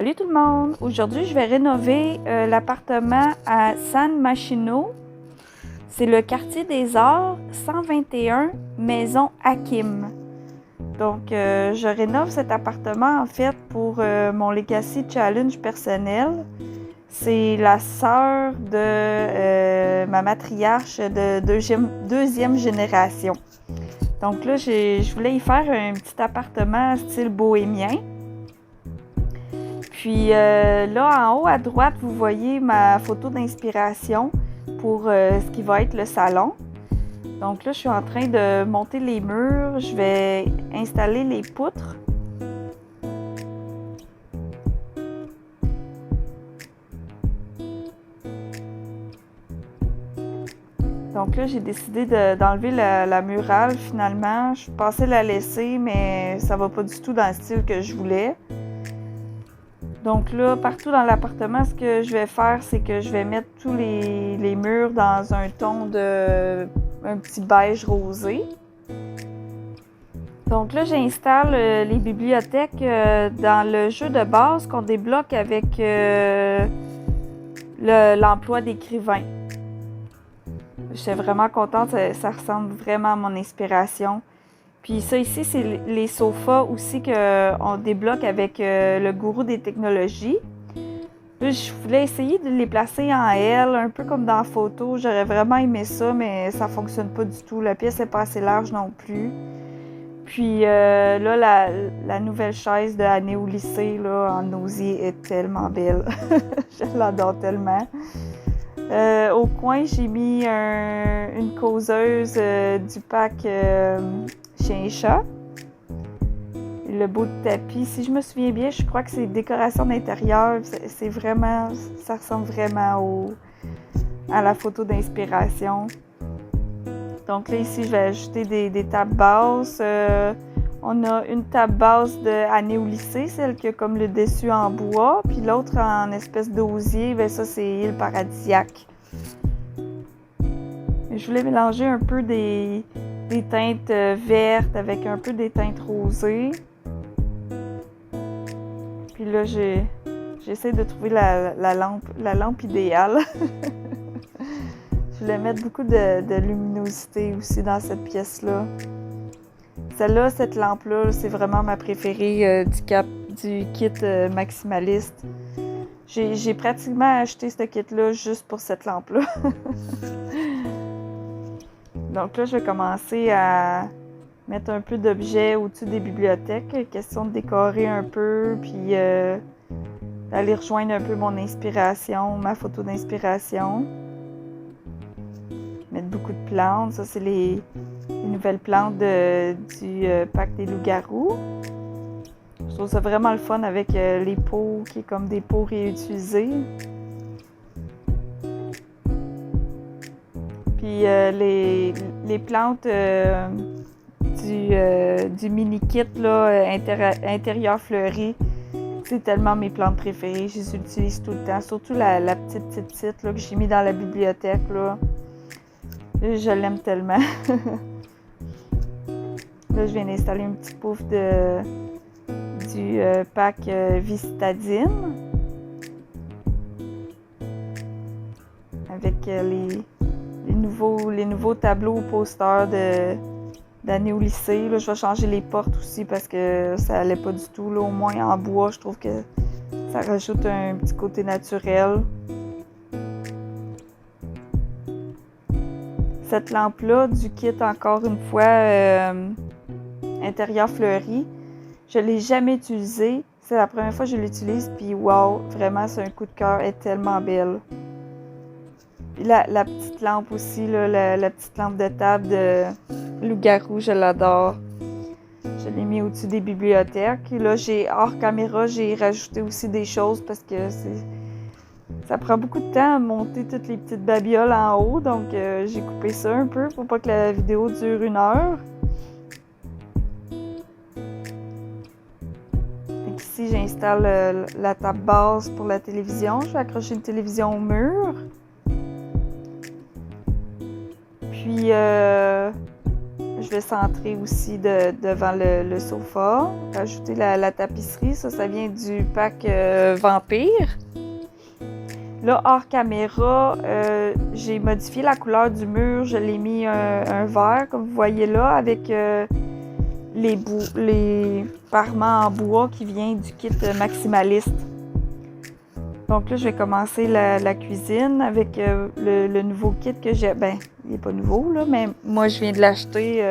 Salut tout le monde! Aujourd'hui, je vais rénover l'appartement à San Macino. C'est le quartier des Arts, 121 Maison Hakim. Donc, je rénove cet appartement en fait pour mon Legacy Challenge personnel. C'est la sœur de ma matriarche de deuxième génération. Donc là, je voulais y faire un petit appartement style bohémien. Puis là, en haut à droite, vous voyez ma photo d'inspiration pour ce qui va être le salon. Donc là, je suis en train de monter les murs. Je vais installer les poutres. Donc là, j'ai décidé d'enlever la murale finalement. Je pensais la laisser, mais ça va pas du tout dans le style que je voulais. Donc là, partout dans l'appartement, ce que je vais faire, c'est que je vais mettre tous les murs dans un ton de un petit beige rosé. Donc là, j'installe les bibliothèques dans le jeu de base qu'on débloque avec l'emploi d'écrivain. J'étais vraiment contente, ça ressemble vraiment à mon inspiration. Puis ça ici, c'est les sofas aussi qu'on débloque avec le gourou des technologies. Là, je voulais essayer de les placer en L, un peu comme dans la photo. J'aurais vraiment aimé ça, mais ça fonctionne pas du tout. La pièce n'est pas assez large non plus. Puis là, la nouvelle chaise de Année au lycée là, en osier est tellement belle. Je l'adore tellement. Au coin, j'ai mis une causeuse du pack chien et chat. Le beau tapis, si je me souviens bien, je crois que c'est décoration d'intérieur. C'est vraiment, ça ressemble vraiment à la photo d'inspiration. Donc là, ici, je vais ajouter des tables basses. On a une table basse de Année au lycée, celle qui a comme le dessus en bois, puis l'autre en espèce d'osier, bien ça, c'est île paradisiaque. Je voulais mélanger un peu des teintes vertes avec un peu des teintes rosées. Puis là, j'essaie de trouver la lampe idéale. Je voulais mettre beaucoup de luminosité aussi dans cette pièce-là. Celle-là, cette lampe-là, c'est vraiment ma préférée du kit maximaliste. J'ai pratiquement acheté ce kit-là juste pour cette lampe-là. Donc là, je vais commencer à mettre un peu d'objets au-dessus des bibliothèques. Question de décorer un peu, puis d'aller rejoindre un peu mon inspiration, ma photo d'inspiration. Mettre beaucoup de plantes. Ça, c'est les nouvelles plantes du pack des loups-garous. Je trouve ça vraiment le fun avec les pots, qui est comme des pots réutilisés. Puis les plantes du mini-kit là, intérieur fleuri, c'est tellement mes plantes préférées. Je les utilise tout le temps. Surtout la petite là, que j'ai mis dans la bibliothèque. Là. Je l'aime tellement. Là, je viens d'installer un petit pouf du pack Vistadine. Avec les nouveaux tableaux posters d'Année au lycée. Là, je vais changer les portes aussi parce que ça allait pas du tout. Là, au moins en bois, je trouve que ça rajoute un petit côté naturel. Cette lampe-là du kit, encore une fois, intérieur fleuri, je ne l'ai jamais utilisée. C'est la première fois que je l'utilise, puis wow, vraiment, c'est un coup de cœur, elle est tellement belle. Puis la petite lampe aussi, là, la petite lampe de table de loup-garou, je l'adore. Je l'ai mis au-dessus des bibliothèques. Et là, hors caméra, j'ai rajouté aussi des choses parce que ça prend beaucoup de temps à monter toutes les petites babioles en haut. Donc, j'ai coupé ça un peu pour pas que la vidéo dure 1 heure. Donc ici, j'installe la table basse pour la télévision. Je vais accrocher une télévision au mur. Puis, je vais centrer aussi devant le sofa. Rajouter la tapisserie. Ça vient du pack Vampire. Là, hors caméra, j'ai modifié la couleur du mur. Je l'ai mis un vert, comme vous voyez là, avec les parements en bois qui vient du kit maximaliste. Donc là, je vais commencer la cuisine avec le nouveau kit que j'ai. Ben, il n'est pas nouveau, là, mais moi, je viens de l'acheter,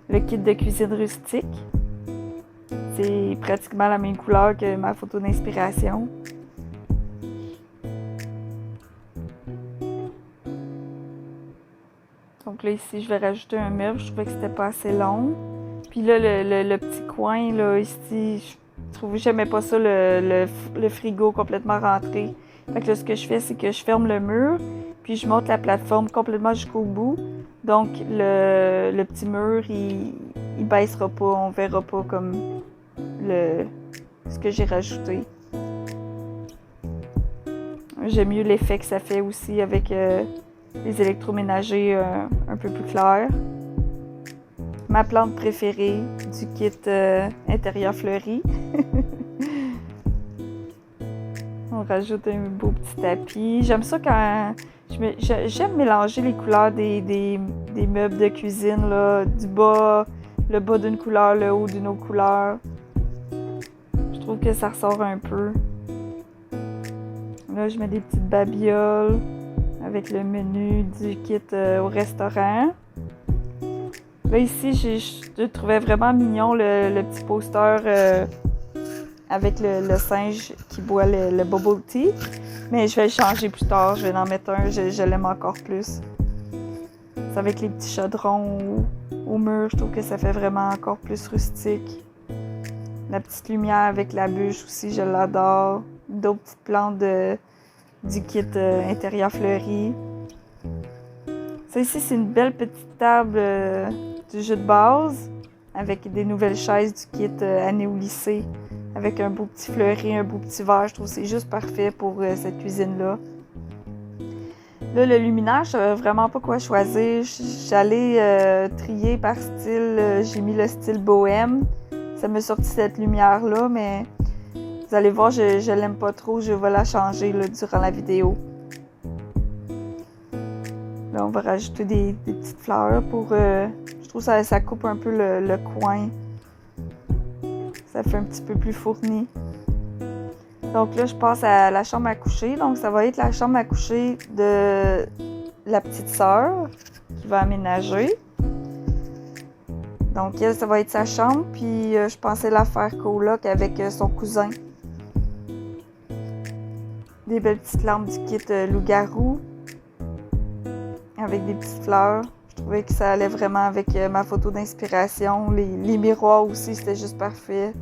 le kit de cuisine rustique. C'est pratiquement la même couleur que ma photo d'inspiration. Donc là, ici, je vais rajouter un meuble. Je trouvais que c'était pas assez long. Puis là, le petit coin, là, ici, j'aimais pas ça, le frigo complètement rentré. Fait que là, ce que je fais, c'est que je ferme le mur, puis je monte la plateforme complètement jusqu'au bout. Donc, le petit mur, il baissera pas. On verra pas comme ce que j'ai rajouté. J'aime mieux l'effet que ça fait aussi avec les électroménagers un peu plus clairs. Ma plante préférée du kit intérieur fleuri. On rajoute un beau petit tapis. J'aime ça quand... J'aime mélanger les couleurs des meubles de cuisine, là, du bas, le bas d'une couleur, le haut d'une autre couleur. Je trouve que ça ressort un peu. Là, je mets des petites babioles avec le menu du kit au restaurant. Là, ici, je trouvais vraiment mignon le petit poster avec le singe qui boit le bubble tea. Mais je vais le changer plus tard. Je vais en mettre un. Je l'aime encore plus. C'est avec les petits chaudrons au mur. Je trouve que ça fait vraiment encore plus rustique. La petite lumière avec la bûche aussi, je l'adore. D'autres petites plantes du kit intérieur fleuri. Ça ici, c'est une belle petite table du jeu de base avec des nouvelles chaises du kit année au lycée avec un beau petit fleuri, un beau petit verre. Je trouve que c'est juste parfait pour cette cuisine-là. Là, le luminaire, je savais vraiment pas quoi choisir. J'allais trier par style. J'ai mis le style bohème. Ça m'a sorti cette lumière-là, mais vous allez voir, je l'aime pas trop. Je vais la changer là, durant la vidéo. Là, on va rajouter des petites fleurs pour... je trouve que ça coupe un peu le coin. Ça fait un petit peu plus fourni. Donc là, je passe à la chambre à coucher. Donc, ça va être la chambre à coucher de la petite sœur qui va aménager. Donc, elle, ça va être sa chambre. Puis, je pensais la faire coloc avec son cousin. Des belles petites lampes du kit loup-garou. Avec des petites fleurs. Je trouvais que ça allait vraiment avec ma photo d'inspiration. Les miroirs aussi, c'était juste parfait.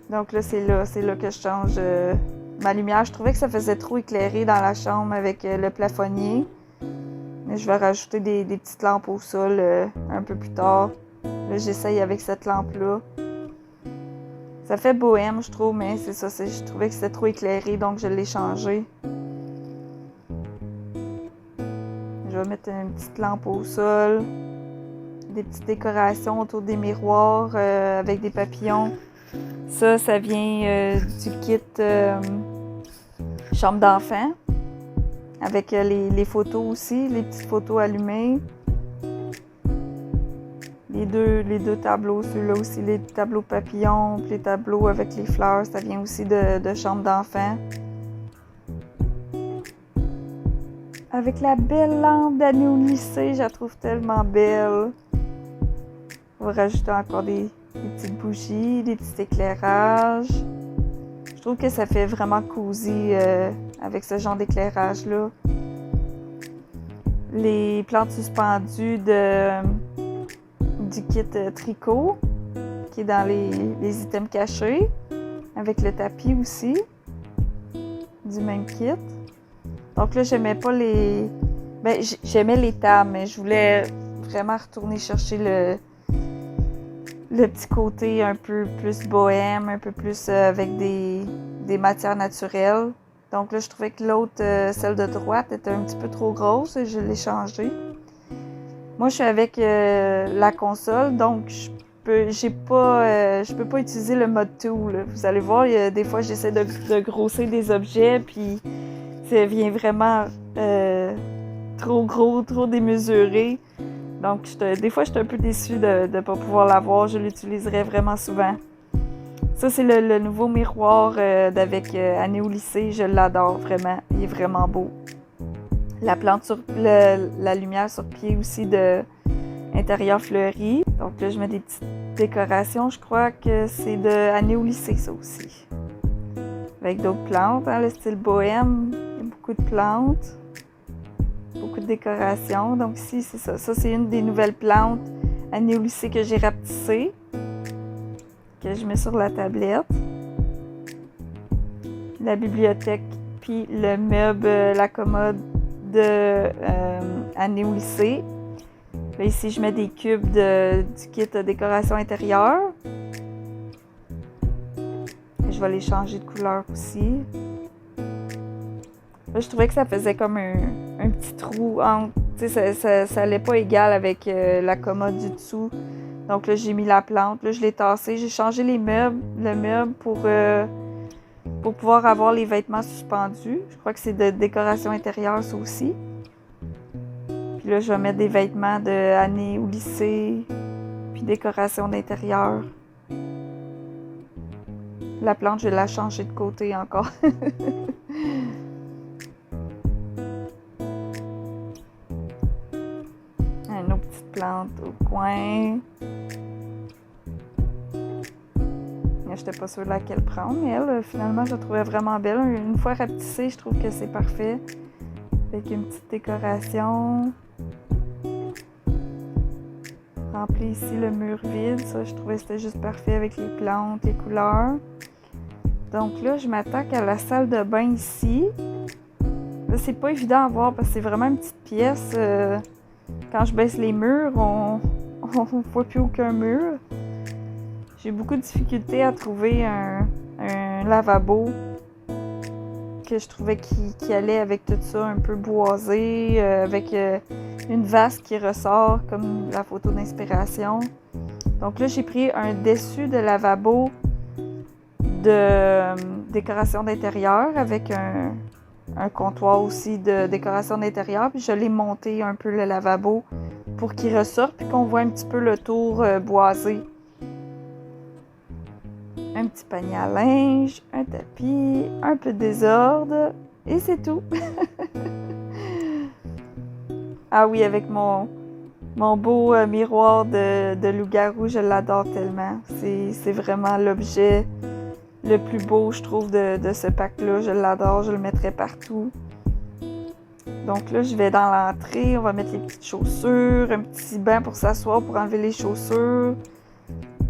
Donc là, c'est là que je change ma lumière. Je trouvais que ça faisait trop éclairé dans la chambre avec le plafonnier. Mais je vais rajouter des petites lampes au sol un peu plus tard. Là, j'essaye avec cette lampe-là. Ça fait bohème, je trouve, mais c'est ça. Je trouvais que c'était trop éclairé, donc je l'ai changé. Je vais mettre une petite lampe au sol. Des petites décorations autour des miroirs avec des papillons. Ça vient du kit chambre d'enfant. Avec les photos aussi, les petites photos allumées. Les deux tableaux, ceux-là aussi, les tableaux papillons, puis les tableaux avec les fleurs, ça vient aussi de chambre d'enfant. Avec la belle lampe d'année au lycée, je la trouve tellement belle. On va rajouter encore des petites bougies, des petits éclairages. Je trouve que ça fait vraiment cosy avec ce genre d'éclairage-là. Les plantes suspendues du kit tricot, qui est dans les items cachés, avec le tapis aussi, du même kit. Donc là, j'aimais pas les... Ben, j'aimais les tables, mais je voulais vraiment retourner chercher le petit côté un peu plus bohème, un peu plus avec des matières naturelles. Donc là, je trouvais que l'autre, celle de droite, était un petit peu trop grosse et je l'ai changée. Moi, je suis avec la console, donc je peux pas utiliser le mode tool. Vous allez voir, des fois, j'essaie de grossir des objets, puis ça vient vraiment trop gros, trop démesuré. Donc, des fois, je suis un peu déçue de ne pas pouvoir l'avoir. Je l'utiliserai vraiment souvent. Ça, c'est le nouveau miroir d'avec Année au lycée. Je l'adore vraiment. Il est vraiment beau. La plante la lumière sur pied aussi de intérieur fleuri. Donc là, je mets des petites décorations. Je crois que c'est de Année au lycée, ça aussi. Avec d'autres plantes, hein, le style bohème. Il y a beaucoup de plantes. Beaucoup de décorations. Donc ici, c'est ça. Ça, c'est une des nouvelles plantes Année au lycée que j'ai rapetissées. Que je mets sur la tablette. La bibliothèque, puis le meuble, la commode de Année au lycée. Là, ici, je mets des cubes du kit décoration intérieure. Je vais les changer de couleur aussi. Là, je trouvais que ça faisait comme un petit trou entre. Tu sais, ça allait pas égal avec la commode du dessous. Donc là, j'ai mis la plante. Là, je l'ai tassée. J'ai changé le meuble pour pouvoir avoir les vêtements suspendus. Je crois que c'est de décoration intérieure, ça aussi. Puis là, je vais mettre des vêtements de Année au lycée, puis décoration d'intérieur. La plante, je vais la changer de côté encore. Une autre petite plante au coin. Je n'étais pas sûre de laquelle prendre, mais elle, finalement, je la trouvais vraiment belle. Une fois rapetissée, je trouve que c'est parfait. Avec une petite décoration. Remplir ici le mur vide. Ça, je trouvais que c'était juste parfait avec les plantes, les couleurs. Donc là, je m'attaque à la salle de bain ici. Là, c'est pas évident à voir parce que c'est vraiment une petite pièce. Quand je baisse les murs, on ne voit plus aucun mur. J'ai beaucoup de difficultés à trouver un lavabo que je trouvais qui allait avec tout ça, un peu boisé, avec une vase qui ressort comme la photo d'inspiration. Donc là, j'ai pris un dessus de lavabo de décoration d'intérieur avec un comptoir aussi de décoration d'intérieur. Puis je l'ai monté un peu le lavabo pour qu'il ressorte puis qu'on voit un petit peu le tour boisé. Un petit panier à linge, un tapis, un peu de désordre et c'est tout. Ah oui, avec mon beau miroir de loup-garou, je l'adore tellement. C'est vraiment l'objet le plus beau, je trouve, de ce pack-là. Je l'adore, je le mettrai partout. Donc là, je vais dans l'entrée, on va mettre les petites chaussures, un petit banc pour s'asseoir, pour enlever les chaussures.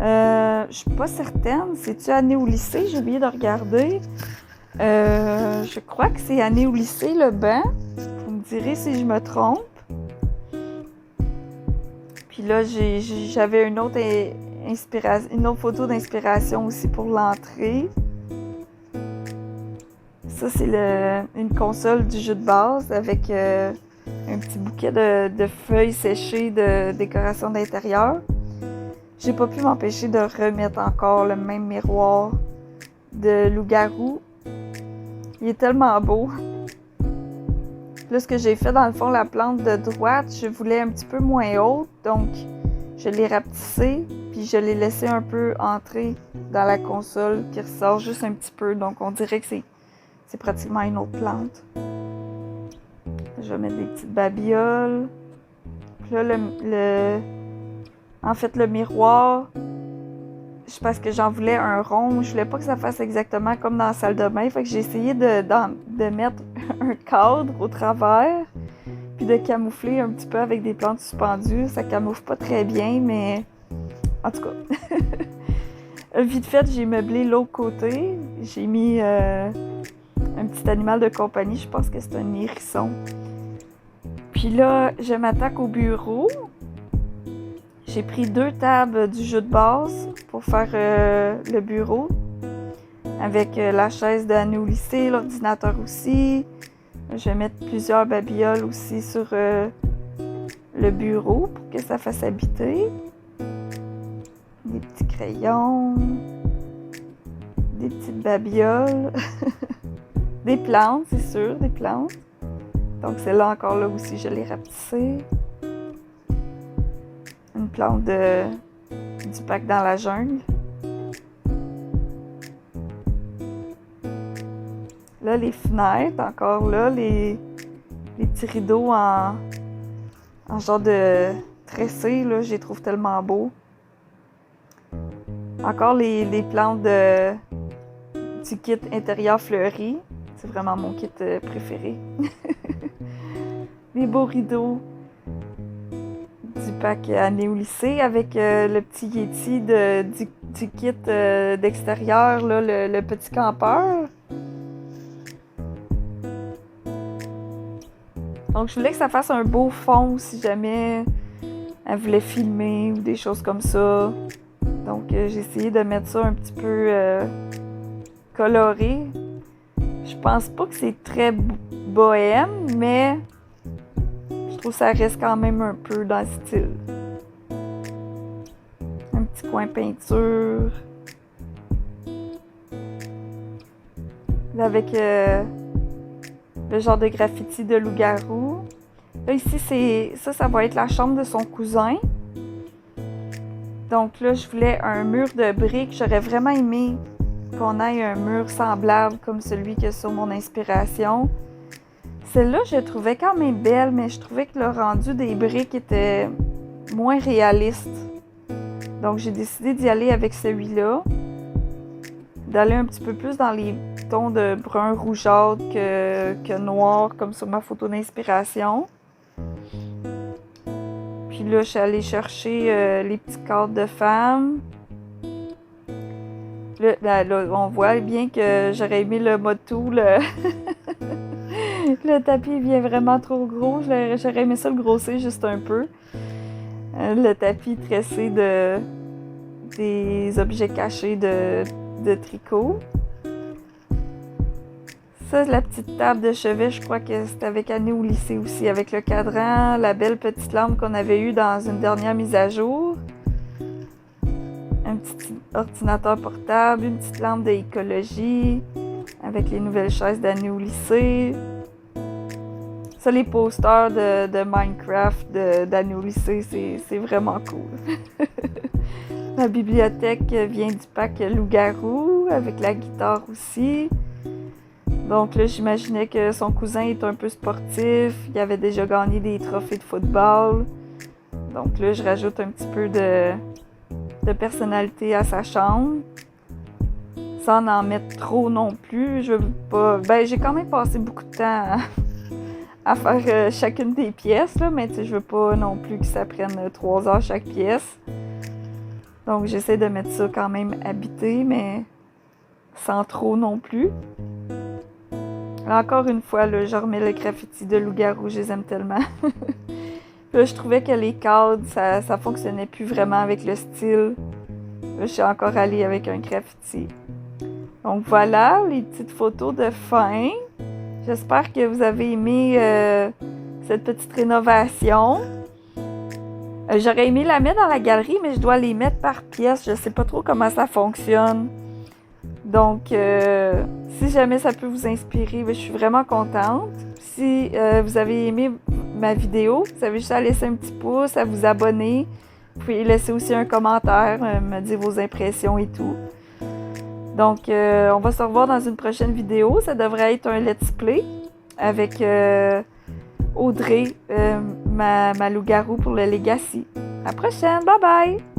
Je suis pas certaine. C'est-tu Année au lycée? J'ai oublié de regarder. Je crois que c'est Année au lycée, le banc. Vous me direz si je me trompe. Puis là, j'avais une autre photo d'inspiration aussi pour l'entrée. Ça, c'est une console du jeu de base avec un petit bouquet de feuilles séchées de décoration d'intérieur. J'ai pas pu m'empêcher de remettre encore le même miroir de loup-garou. Il est tellement beau. Là, ce que j'ai fait, dans le fond, la plante de droite, je voulais un petit peu moins haute, donc je l'ai rapetissée, puis je l'ai laissé un peu entrer dans la console qui ressort juste un petit peu. Donc, on dirait que c'est pratiquement une autre plante. Je vais mettre des petites babioles. Puis là, en fait, le miroir, c'est parce que j'en voulais un rond. Je voulais pas que ça fasse exactement comme dans la salle de bain. Fait que j'ai essayé de mettre un cadre au travers, puis de camoufler un petit peu avec des plantes suspendues. Ça camoufle pas très bien, mais en tout cas. Vite fait, j'ai meublé l'autre côté. J'ai mis un petit animal de compagnie. Je pense que c'est un hérisson. Puis là, je m'attaque au bureau. J'ai pris 2 tables du jeu de base pour faire le bureau. avec la chaise d'Annie au lycée, l'ordinateur aussi. Je vais mettre plusieurs babioles aussi sur le bureau pour que ça fasse habiter. Des petits crayons, des petites babioles, des plantes, c'est sûr, des plantes. Donc celle-là encore là aussi, je l'ai rapetissée. Une plante du parc dans la jungle. Là, les fenêtres, encore là, les petits rideaux en genre de tressé, là, je les trouve tellement beaux. Encore les plantes du kit intérieur fleuri. C'est vraiment mon kit préféré. Les beaux rideaux du pack Annie au lycée avec le petit Yeti du kit d'extérieur, là, le petit campeur. Donc, je voulais que ça fasse un beau fond si jamais elle voulait filmer ou des choses comme ça. Donc, j'ai essayé de mettre ça un petit peu coloré. Je pense pas que c'est très bohème, mais je trouve que ça reste quand même un peu dans le style. Un petit coin peinture. Là, avec le genre de graffiti de loup-garou. Là, ici, ça va être la chambre de son cousin. Donc là, je voulais un mur de briques. J'aurais vraiment aimé qu'on ait un mur semblable comme celui qu'il y a sur mon inspiration. Celle-là, je la trouvais quand même belle, mais je trouvais que le rendu des briques était moins réaliste. Donc, j'ai décidé d'y aller avec celui-là. D'aller un petit peu plus dans les tons de brun rougeâtre que noir, comme sur ma photo d'inspiration. Puis là, je suis allée chercher les petits cadres de femmes. Là, on voit bien que j'aurais aimé le motou. Le tapis vient vraiment trop gros. J'aurais aimé ça le grossir juste un peu. Le tapis tressé des objets cachés de tricot. Ça, la petite table de chevet, je crois que c'était avec Annie au lycée aussi, avec le cadran, la belle petite lampe qu'on avait eue dans une dernière mise à jour. Un petit ordinateur portable, une petite lampe d'écologie, avec les nouvelles chaises d'Annie au lycée. Ça, les posters de Minecraft d'Annie au lycée, c'est vraiment cool. La bibliothèque vient du pack Loup-garou, avec la guitare aussi. Donc là, j'imaginais que son cousin est un peu sportif. Il avait déjà gagné des trophées de football. Donc là, je rajoute un petit peu de personnalité à sa chambre. Sans en mettre trop non plus. Je veux pas... Ben, j'ai quand même passé beaucoup de temps à faire chacune des pièces, là, mais je veux pas non plus que ça prenne 3 heures chaque pièce. Donc, j'essaie de mettre ça quand même habité, mais sans trop non plus. Là, encore une fois, là, je remets le graffiti de loup-garou, je les aime tellement. Là, je trouvais que les cadres, ça fonctionnait plus vraiment avec le style. Là, je suis encore allée avec un graffiti. Donc voilà, les petites photos de fin. J'espère que vous avez aimé cette petite rénovation. J'aurais aimé la mettre dans la galerie, mais je dois les mettre par pièce. Je ne sais pas trop comment ça fonctionne. Donc, si jamais ça peut vous inspirer, je suis vraiment contente. Si vous avez aimé ma vidéo, vous avez juste à laisser un petit pouce, à vous abonner. Vous pouvez laisser aussi un commentaire, me dire vos impressions et tout. Donc, on va se revoir dans une prochaine vidéo. Ça devrait être un let's play avec Audrey, ma loup-garou pour le Legacy. À la prochaine! Bye bye!